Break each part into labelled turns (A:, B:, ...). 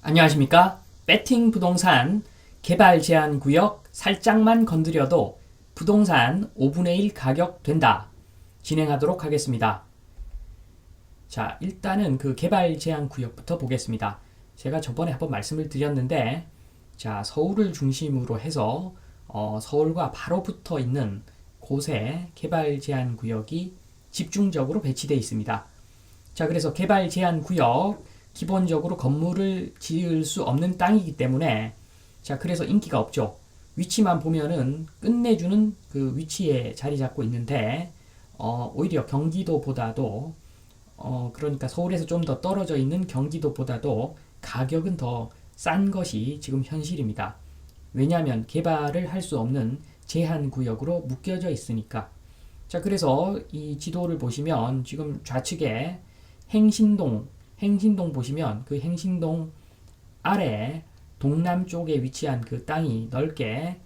A: 안녕하십니까? 배팅 부동산 개발 제한 구역 살짝만 건드려도 부동산 5분의 1 가격 된다. 진행하도록 하겠습니다. 자, 일단은 그 개발 제한 구역부터 보겠습니다. 제가 저번에 한번 말씀을 드렸는데, 자, 서울을 중심으로 해서 서울과 바로 붙어 있는 곳에 개발 제한 구역이 집중적으로 배치되어 있습니다. 자, 그래서 개발 제한 구역 기본적으로 건물을 지을 수 없는 땅이기 때문에 자, 그래서 인기가 없죠. 위치만 보면은 끝내주는 그 위치에 자리 잡고 있는데 오히려 경기도보다도 그러니까 서울에서 좀 더 떨어져 있는 경기도보다도 가격은 더 싼 것이 지금 현실입니다. 왜냐하면 개발을 할 수 없는 제한 구역으로 묶여져 있으니까. 자, 그래서 이 지도를 보시면 지금 좌측에 행신동 보시면 그 행신동 아래 동남쪽에 위치한 그 땅이 넓게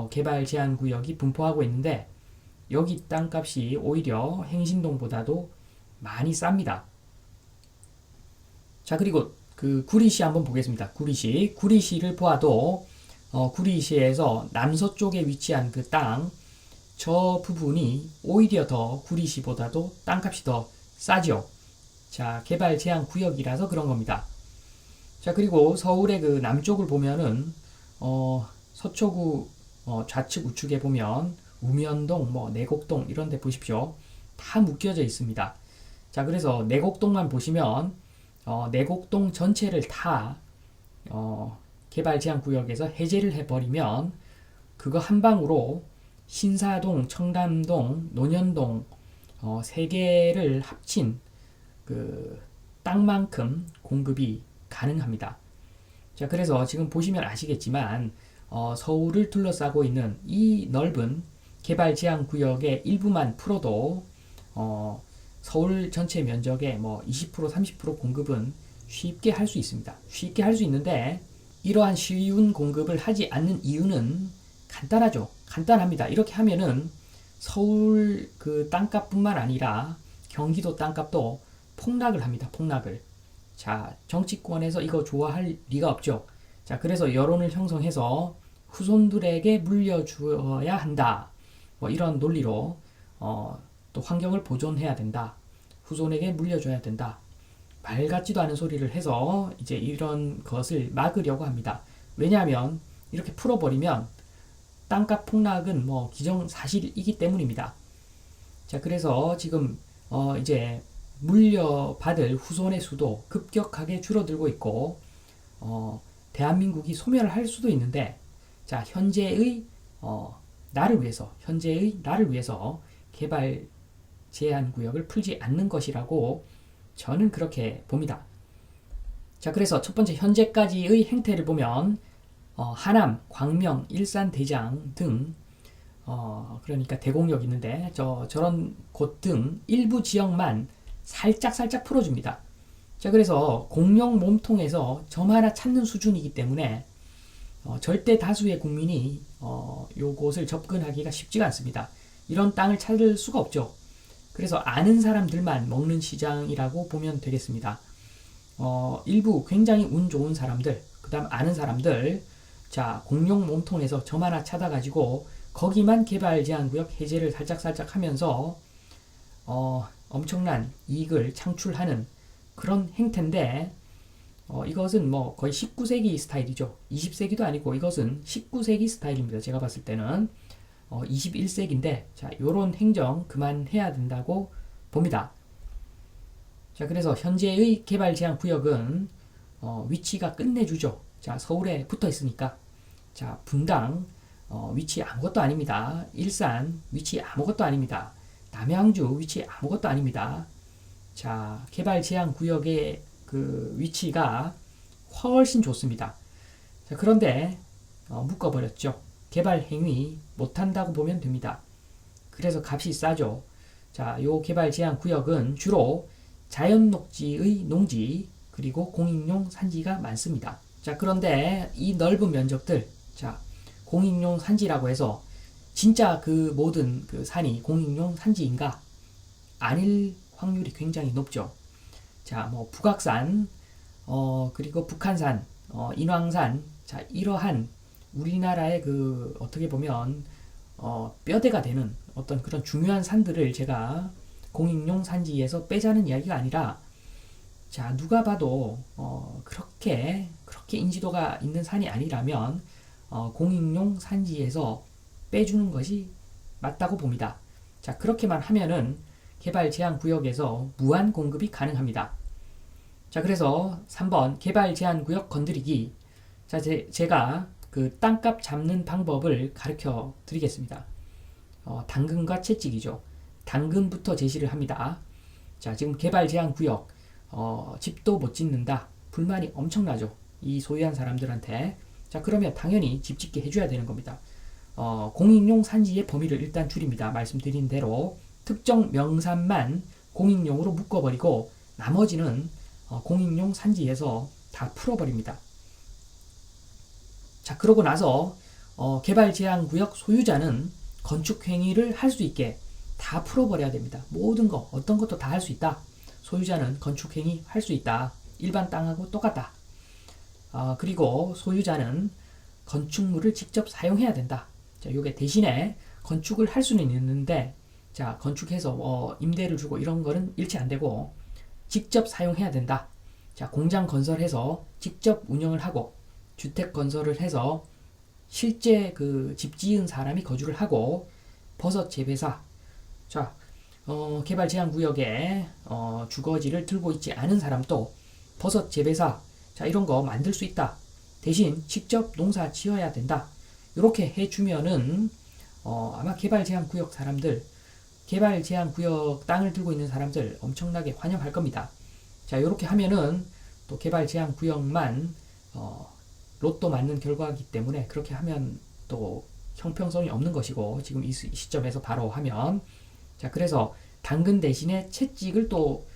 A: 개발 제한 구역이 분포하고 있는데 여기 땅값이 오히려 행신동보다도 많이 쌉니다. 자, 그리고 그 구리시 한번 보겠습니다. 구리시를 보아도 구리시에서 남서쪽에 위치한 그 땅, 저 부분이 오히려 더 구리시보다도 땅값이 더 싸죠. 자, 개발 제한 구역이라서 그런 겁니다. 자, 그리고 서울의 그 남쪽을 보면은 서초구 좌측 우측에 보면 우면동, 내곡동 이런 데 보십시오. 다 묶여져 있습니다. 자, 그래서 내곡동만 보시면 내곡동 전체를 다 개발 제한 구역에서 해제를 해버리면 그거 한 방으로 신사동, 청담동, 논현동 세 개를 합친 그 땅만큼 공급이 가능합니다. 자, 그래서 지금 보시면 아시겠지만 서울을 둘러싸고 있는 이 넓은 개발 제한 구역의 일부만 풀어도 서울 전체 면적의 20% 30% 공급은 쉽게 할 수 있습니다. 쉽게 할 수 있는데 이러한 쉬운 공급을 하지 않는 이유는 간단하죠. 간단합니다. 이렇게 하면은 서울 그 땅값뿐만 아니라 경기도 땅값도 폭락을 합니다. 폭락을. 자, 정치권에서 이거 좋아할 리가 없죠. 자, 그래서 여론을 형성해서 후손들에게 물려주어야 한다. 이런 논리로 또 환경을 보존해야 된다. 후손에게 물려줘야 된다. 말 같지도 않은 소리를 해서 이제 이런 것을 막으려고 합니다. 왜냐하면 이렇게 풀어버리면 땅값 폭락은 기정사실이기 때문입니다. 자, 그래서 지금 이제 물려받을 후손의 수도 급격하게 줄어들고 있고 대한민국이 소멸을 할 수도 있는데 자, 현재의 나를 위해서 개발 제한 구역을 풀지 않는 것이라고 저는 그렇게 봅니다. 자, 그래서 첫 번째 현재까지의 행태를 보면 하남, 광명, 일산, 대장 등 그러니까 대공역 있는데 저런 곳 등 일부 지역만 살짝 풀어줍니다. 자, 그래서 공룡 몸통에서 점 하나 찾는 수준이기 때문에 절대 다수의 국민이 요곳을 접근하기가 쉽지가 않습니다. 이런 땅을 찾을 수가 없죠. 그래서 아는 사람들만 먹는 시장이라고 보면 되겠습니다. 일부 굉장히 운 좋은 사람들, 그 다음 아는 사람들, 자, 공룡 몸통에서 점 하나 찾아가지고 거기만 개발 제한 구역 해제를 살짝 하면서 엄청난 이익을 창출하는 그런 행태인데 이것은 거의 19세기 스타일이죠. 20세기도 아니고 이것은 19세기 스타일입니다. 제가 봤을 때는 21세기인데 자, 요런 행정 그만해야 된다고 봅니다. 자, 그래서 현재의 개발 제한 구역은 위치가 끝내주죠. 자, 서울에 붙어 있으니까 자, 분당 위치 아무것도 아닙니다. 일산 위치 아무것도 아닙니다. 남양주 위치 아무것도 아닙니다. 자, 개발 제한 구역의 그 위치가 훨씬 좋습니다. 자, 그런데 묶어버렸죠. 개발 행위 못한다고 보면 됩니다. 그래서 값이 싸죠. 자, 요 개발 제한 구역은 주로 자연 녹지의 농지 그리고 공익용 산지가 많습니다. 자, 그런데 이 넓은 면적들, 자, 공익용 산지라고 해서 진짜 그 모든 그 산이 공익용 산지인가? 아닐 확률이 굉장히 높죠. 자, 북악산, 그리고 북한산, 인왕산, 자, 이러한 우리나라의 그 어떻게 보면 뼈대가 되는 어떤 그런 중요한 산들을 제가 공익용 산지에서 빼자는 이야기가 아니라, 자, 누가 봐도 그렇게 인지도가 있는 산이 아니라면 공익용 산지에서 빼주는 것이 맞다고 봅니다. 자, 그렇게만 하면은 개발 제한 구역에서 무한 공급이 가능합니다. 자, 그래서 3번 개발 제한 구역 건드리기. 자, 제가 그 땅값 잡는 방법을 가르쳐 드리겠습니다. 당근과 채찍이죠. 당근부터 제시를 합니다. 자, 지금 개발 제한 구역, 집도 못 짓는다. 불만이 엄청나죠. 이 소유한 사람들한테. 자, 그러면 당연히 집 짓게 해줘야 되는 겁니다. 공익용 산지의 범위를 일단 줄입니다. 말씀드린 대로 특정 명산만 공익용으로 묶어버리고 나머지는 공익용 산지에서 다 풀어버립니다. 자, 그러고 나서 개발 제한 구역 소유자는 건축 행위를 할 수 있게 다 풀어버려야 됩니다. 모든 거, 어떤 것도 다 할 수 있다. 소유자는 건축 행위 할 수 있다. 일반 땅하고 똑같다. 그리고 소유자는 건축물을 직접 사용해야 된다. 자, 요게 대신에 건축을 할 수는 있는데, 자, 건축해서 임대를 주고 이런 거는 일치 안 되고 직접 사용해야 된다. 자, 공장 건설해서 직접 운영을 하고 주택 건설을 해서 실제 그 집 지은 사람이 거주를 하고 버섯 재배사. 자, 개발 제한 구역에 주거지를 들고 있지 않은 사람도 버섯 재배사, 자, 이런 거 만들 수 있다. 대신 직접 농사 지어야 된다. 이렇게 해주면은 아마 개발 제한 구역 사람들, 개발 제한 구역 땅을 들고 있는 사람들 엄청나게 환영할 겁니다. 자, 이렇게 하면은 또 개발 제한 구역만 로또 맞는 결과이기 때문에 그렇게 하면 또 형평성이 없는 것이고, 지금 이 시점에서 바로 하면, 자, 그래서 당근 대신에 채찍을 또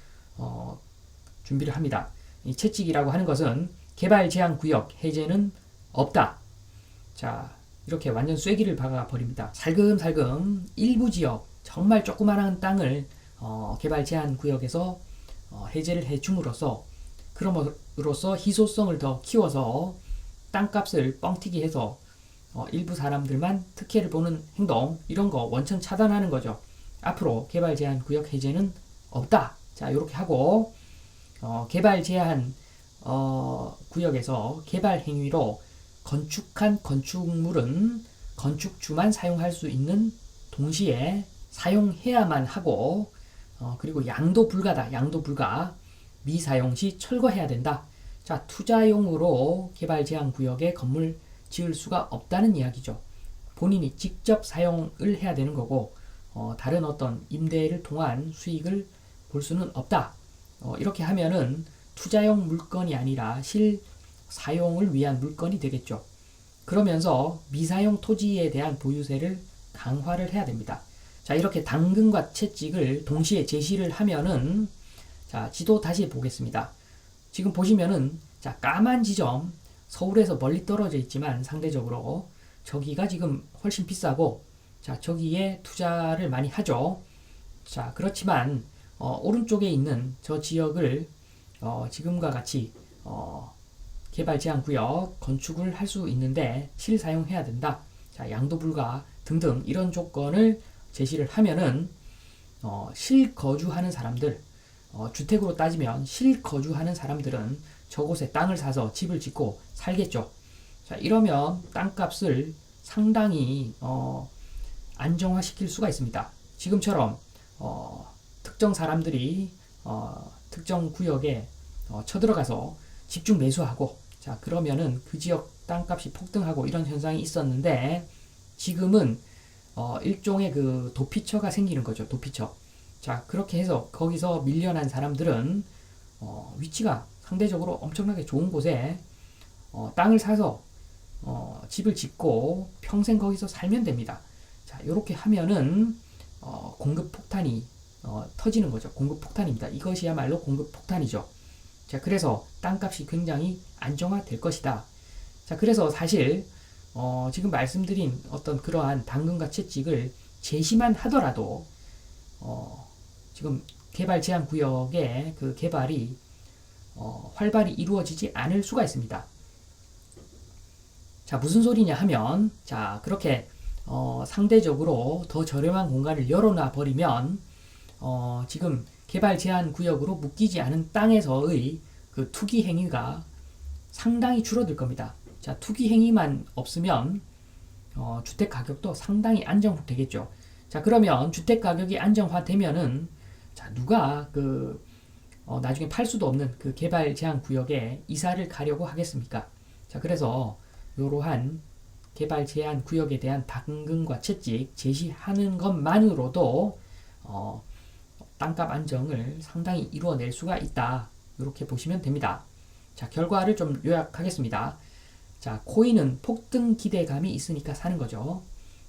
A: 준비를 합니다. 이 채찍이라고 하는 것은 개발 제한 구역 해제는 없다. 자, 이렇게 완전 쐐기를 박아 버립니다. 살금살금 일부 지역, 정말 조그마한 땅을 개발 제한 구역에서 해제를 해줌으로써, 그럼으로써 희소성을 더 키워서 땅값을 뻥튀기 해서 일부 사람들만 특혜를 보는 행동, 이런 거 원천 차단하는 거죠. 앞으로 개발 제한 구역 해제는 없다. 자, 이렇게 하고 개발 제한 구역에서 개발 행위로 건축한 건축물은 건축주만 사용할 수 있는 동시에 사용해야만 하고, 그리고 양도 불가다. 양도 불가. 미사용 시 철거해야 된다. 자, 투자용으로 개발 제한 구역에 건물 지을 수가 없다는 이야기죠. 본인이 직접 사용을 해야 되는 거고, 다른 어떤 임대를 통한 수익을 볼 수는 없다. 이렇게 하면은 투자용 물건이 아니라 실사용을 위한 물건이 되겠죠. 그러면서 미사용 토지에 대한 보유세를 강화를 해야 됩니다. 자, 이렇게 당근과 채찍을 동시에 제시를 하면은, 자, 지도 다시 보겠습니다. 지금 보시면은, 자, 까만 지점, 서울에서 멀리 떨어져 있지만 상대적으로 저기가 지금 훨씬 비싸고, 자, 저기에 투자를 많이 하죠. 자, 그렇지만 오른쪽에 있는 저 지역을 지금과 같이 개발 제한 구역 건축을 할 수 있는데 실사용해야 된다. 자, 양도 불가 등등 이런 조건을 제시를 하면은 실거주하는 사람들, 주택으로 따지면 실거주하는 사람들은 저곳에 땅을 사서 집을 짓고 살겠죠. 자, 이러면 땅값을 상당히 안정화시킬 수가 있습니다. 지금처럼 특정 사람들이 특정 구역에 쳐들어가서 집중 매수하고, 자, 그러면은 그 지역 땅값이 폭등하고 이런 현상이 있었는데, 지금은 일종의 그 도피처가 생기는 거죠. 도피처. 자, 그렇게 해서 거기서 밀려난 사람들은 위치가 상대적으로 엄청나게 좋은 곳에 땅을 사서 집을 짓고 평생 거기서 살면 됩니다. 자, 이렇게 하면은 공급 폭탄이 터지는 거죠. 공급 폭탄입니다. 이것이야말로 공급 폭탄이죠. 자, 그래서 땅값이 굉장히 안정화될 것이다. 자, 그래서 사실 지금 말씀드린 어떤 그러한 당근과 채찍을 제시만 하더라도 지금 개발 제한 구역의 그 개발이 활발히 이루어지지 않을 수가 있습니다. 자, 무슨 소리냐 하면, 자, 그렇게 상대적으로 더 저렴한 공간을 열어놔 버리면 지금 개발 제한 구역으로 묶이지 않은 땅에서의 그 투기 행위가 상당히 줄어들 겁니다. 자, 투기 행위만 없으면 주택 가격도 상당히 안정되겠죠. 자, 그러면 주택 가격이 안정화되면은 자, 누가 나중에 팔 수도 없는 그 개발 제한 구역에 이사를 가려고 하겠습니까? 자, 그래서 이러한 개발 제한 구역에 대한 당근과 채찍 제시하는 것만으로도 땅값 안정을 상당히 이루어낼 수가 있다. 이렇게 보시면 됩니다. 자, 결과를 좀 요약하겠습니다. 자, 코인은 폭등 기대감이 있으니까 사는 거죠.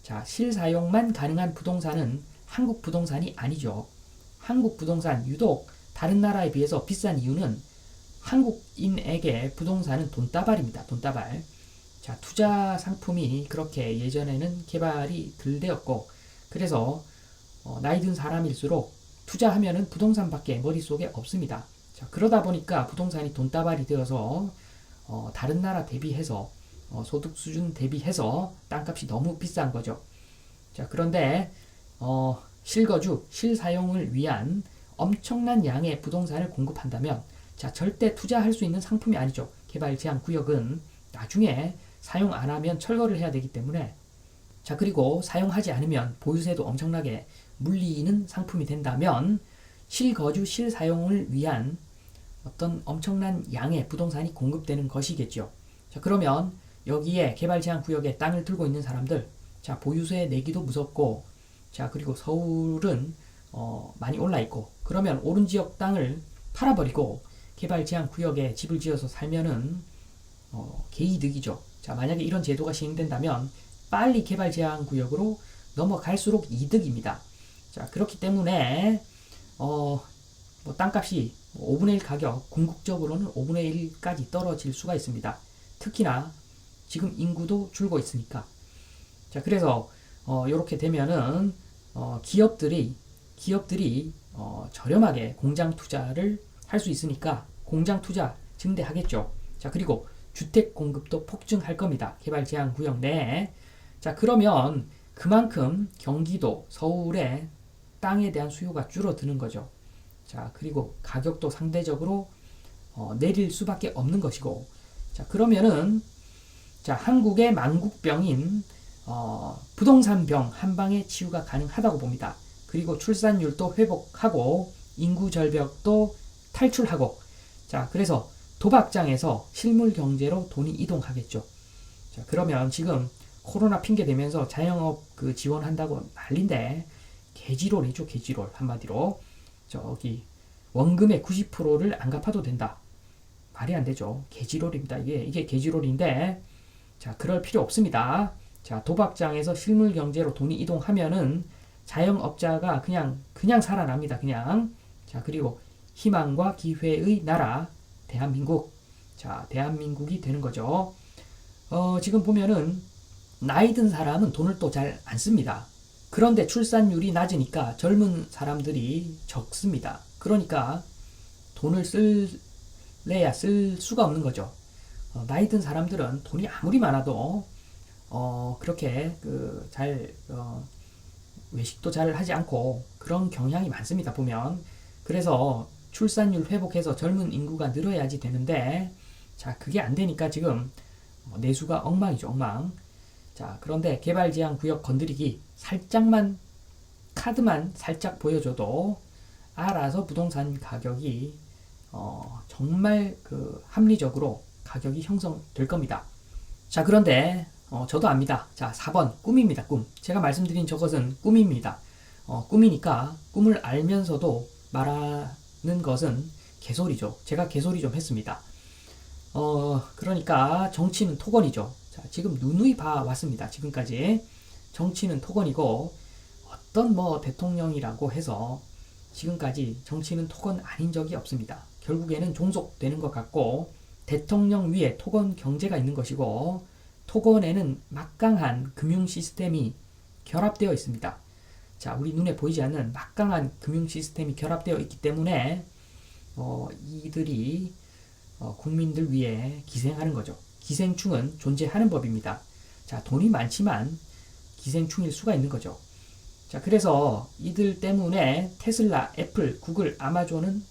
A: 자, 실사용만 가능한 부동산은 한국 부동산이 아니죠. 한국 부동산 유독 다른 나라에 비해서 비싼 이유는 한국인에게 부동산은 돈다발입니다. 돈다발. 자, 투자 상품이 그렇게 예전에는 개발이 덜 되었고, 그래서 나이 든 사람일수록 투자하면은 부동산밖에 머릿속에 없습니다. 자, 그러다 보니까 부동산이 돈다발이 되어서 다른 나라 대비해서 소득 수준 대비해서 땅값이 너무 비싼 거죠. 자, 그런데 실거주, 실사용을 위한 엄청난 양의 부동산을 공급한다면 자, 절대 투자할 수 있는 상품이 아니죠. 개발 제한 구역은 나중에 사용 안 하면 철거를 해야 되기 때문에 자, 그리고 사용하지 않으면 보유세도 엄청나게 물리는 상품이 된다면 실거주, 실사용을 위한 어떤 엄청난 양의 부동산이 공급되는 것이겠죠. 자, 그러면 여기에 개발 제한 구역에 땅을 들고 있는 사람들, 자, 보유세 내기도 무섭고, 자, 그리고 서울은 많이 올라 있고, 그러면 오른 지역 땅을 팔아버리고 개발 제한 구역에 집을 지어서 살면은 개이득이죠. 자, 만약에 이런 제도가 시행된다면 빨리 개발 제한 구역으로 넘어갈수록 이득입니다. 자, 그렇기 때문에 땅값이 5분의 1 가격, 궁극적으로는 5분의 1까지 떨어질 수가 있습니다. 특히나 지금 인구도 줄고 있으니까. 자, 그래서 이렇게 되면은 기업들이 저렴하게 공장 투자를 할 수 있으니까 공장 투자 증대하겠죠. 자, 그리고 주택 공급도 폭증할 겁니다. 개발 제한 구역 내에. 자, 그러면 그만큼 경기도, 서울의 땅에 대한 수요가 줄어드는 거죠. 자, 그리고 가격도 상대적으로 내릴 수밖에 없는 것이고, 자, 그러면은 자, 한국의 만국병인 부동산병 한 방에 치유가 가능하다고 봅니다. 그리고 출산율도 회복하고 인구 절벽도 탈출하고, 자, 그래서 도박장에서 실물 경제로 돈이 이동하겠죠. 자, 그러면 지금 코로나 핑계 대면서 자영업 지원한다고 난린데 개지롤이죠, 개지롤. 한마디로 저기 원금의 90%를 안 갚아도 된다. 말이 안 되죠. 개지롤입니다. 이게 개지롤인데, 자, 그럴 필요 없습니다. 자, 도박장에서 실물 경제로 돈이 이동하면은 자영업자가 그냥 살아납니다. 그냥. 자, 그리고 희망과 기회의 나라 대한민국. 자, 대한민국이 되는 거죠. 지금 보면은 나이 든 사람은 돈을 또 잘 안 씁니다. 그런데 출산율이 낮으니까 젊은 사람들이 적습니다. 그러니까 돈을 쓸래야 쓸 수가 없는 거죠. 나이 든 사람들은 돈이 아무리 많아도 그렇게 외식도 잘 하지 않고 그런 경향이 많습니다. 보면. 그래서 출산율 회복해서 젊은 인구가 늘어야지 되는데, 자, 그게 안 되니까 지금 내수가 엉망이죠, 엉망. 자, 그런데 개발 제한 구역 건드리기 살짝만, 카드만 살짝 보여줘도 알아서 부동산 가격이 정말 합리적으로 가격이 형성될 겁니다. 자, 그런데 저도 압니다. 자, 4번 꿈입니다. 꿈. 제가 말씀드린 저것은 꿈입니다. 꿈이니까 꿈을 알면서도 말하는 것은 개소리죠. 제가 개소리 좀 했습니다. 그러니까 정치는 토건이죠. 자, 지금 누누이 봐왔습니다. 지금까지 정치는 토건이고, 어떤 대통령이라고 해서 지금까지 정치는 토건 아닌 적이 없습니다. 결국에는 종속되는 것 같고, 대통령 위에 토건 경제가 있는 것이고, 토건에는 막강한 금융 시스템이 결합되어 있습니다. 자, 우리 눈에 보이지 않는 막강한 금융 시스템이 결합되어 있기 때문에 이들이 국민들 위해 기생하는 거죠. 기생충은 존재하는 법입니다. 자, 돈이 많지만 기생충일 수가 있는 거죠. 자, 그래서 이들 때문에 테슬라, 애플, 구글, 아마존은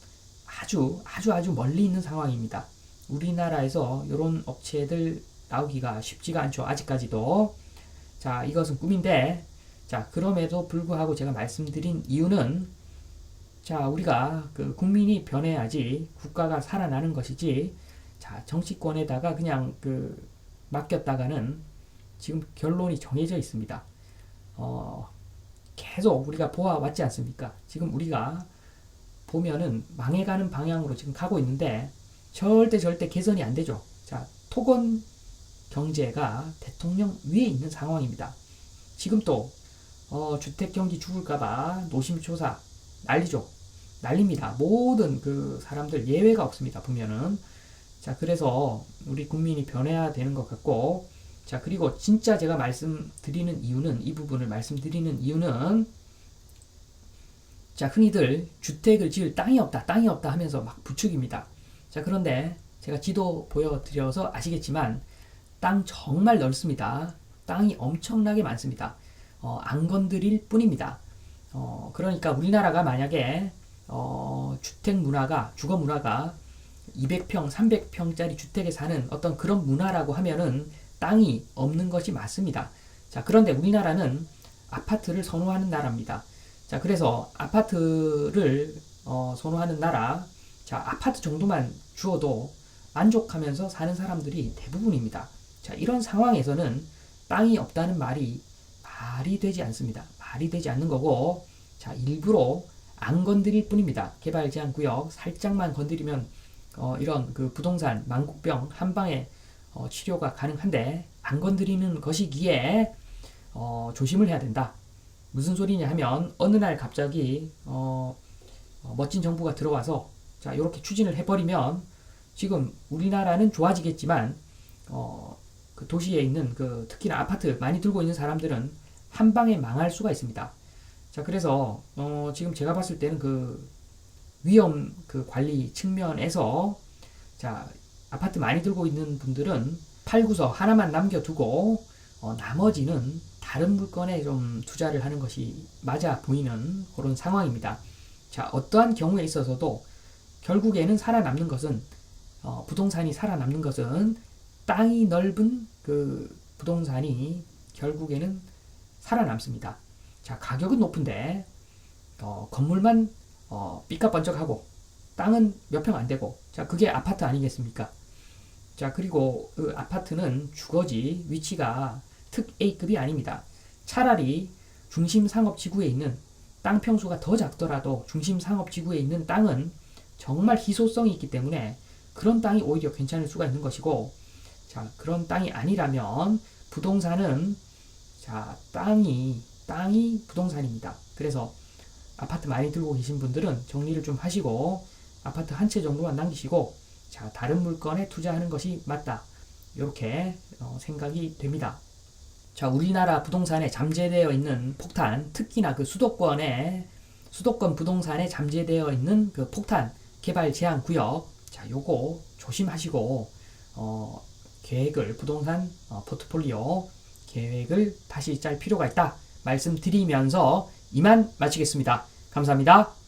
A: 아주 멀리 있는 상황입니다. 우리나라에서 이런 업체들 나오기가 쉽지가 않죠. 아직까지도. 자, 이것은 꿈인데, 자, 그럼에도 불구하고 제가 말씀드린 이유는, 자, 우리가 그 국민이 변해야지 국가가 살아나는 것이지, 자, 정치권에다가 그냥 그 맡겼다가는 지금 결론이 정해져 있습니다. 계속 우리가 보아왔지 않습니까? 지금 우리가 보면은 망해가는 방향으로 지금 가고 있는데 절대 개선이 안 되죠. 자, 토건 경제가 대통령 위에 있는 상황입니다. 지금 또 주택 경기 죽을까봐 노심초사 난리죠. 난립니다. 모든 그 사람들 예외가 없습니다. 보면은 자, 그래서 우리 국민이 변해야 되는 것 같고, 자, 그리고 진짜 제가 말씀드리는 이유는, 이 부분을 말씀드리는 이유는, 자, 흔히들 주택을 지을 땅이 없다 하면서 막 부추깁니다. 자, 그런데 제가 지도 보여드려서 아시겠지만, 땅 정말 넓습니다. 땅이 엄청나게 많습니다. 안 건드릴 뿐입니다. 그러니까 우리나라가 만약에, 주택 문화가, 주거 문화가 200평, 300평짜리 주택에 사는 어떤 그런 문화라고 하면은 땅이 없는 것이 맞습니다. 자, 그런데 우리나라는 아파트를 선호하는 나라입니다. 자, 그래서 아파트를 선호하는 나라, 자, 아파트 정도만 주어도 만족하면서 사는 사람들이 대부분입니다. 자, 이런 상황에서는 땅이 없다는 말이 되지 않습니다. 말이 되지 않는 거고, 자, 일부러 안 건드릴 뿐입니다. 개발 제한 구역 살짝만 건드리면 이런 그 부동산 만국병 한 방에 치료가 가능한데 안 건드리는 것이기에 조심을 해야 된다. 무슨 소리냐 하면 어느 날 갑자기 멋진 정부가 들어와서 자, 이렇게 추진을 해버리면 지금 우리나라는 좋아지겠지만 그 도시에 있는 그 특히나 아파트 많이 들고 있는 사람들은 한 방에 망할 수가 있습니다. 자, 그래서 지금 제가 봤을 때는 그 위험 그 관리 측면에서 자, 아파트 많이 들고 있는 분들은 팔구서 하나만 남겨두고 나머지는 다른 물건에 좀 투자를 하는 것이 맞아 보이는 그런 상황입니다. 자, 어떠한 경우에 있어서도 결국에는 살아남는 것은 부동산이 살아남는 것은 땅이 넓은 그 부동산이 결국에는 살아남습니다. 자, 가격은 높은데 건물만 삐까번쩍하고 땅은 몇 평 안 되고, 자, 그게 아파트 아니겠습니까? 자, 그리고 그 아파트는 주거지 위치가 특 A급이 아닙니다. 차라리 중심 상업지구에 있는 땅 평수가 더 작더라도 중심 상업지구에 있는 땅은 정말 희소성이 있기 때문에 그런 땅이 오히려 괜찮을 수가 있는 것이고, 자, 그런 땅이 아니라면 부동산은 자, 땅이 부동산입니다. 그래서 아파트 많이 들고 계신 분들은 정리를 좀 하시고 아파트 한 채 정도만 남기시고, 자, 다른 물건에 투자하는 것이 맞다. 이렇게 생각이 됩니다. 자, 우리나라 부동산에 잠재되어 있는 폭탄, 특히나 그 수도권 부동산에 잠재되어 있는 그 폭탄 개발 제한 구역, 자, 요거 조심하시고 계획을 부동산 포트폴리오 계획을 다시 짤 필요가 있다 말씀드리면서 이만 마치겠습니다. 감사합니다.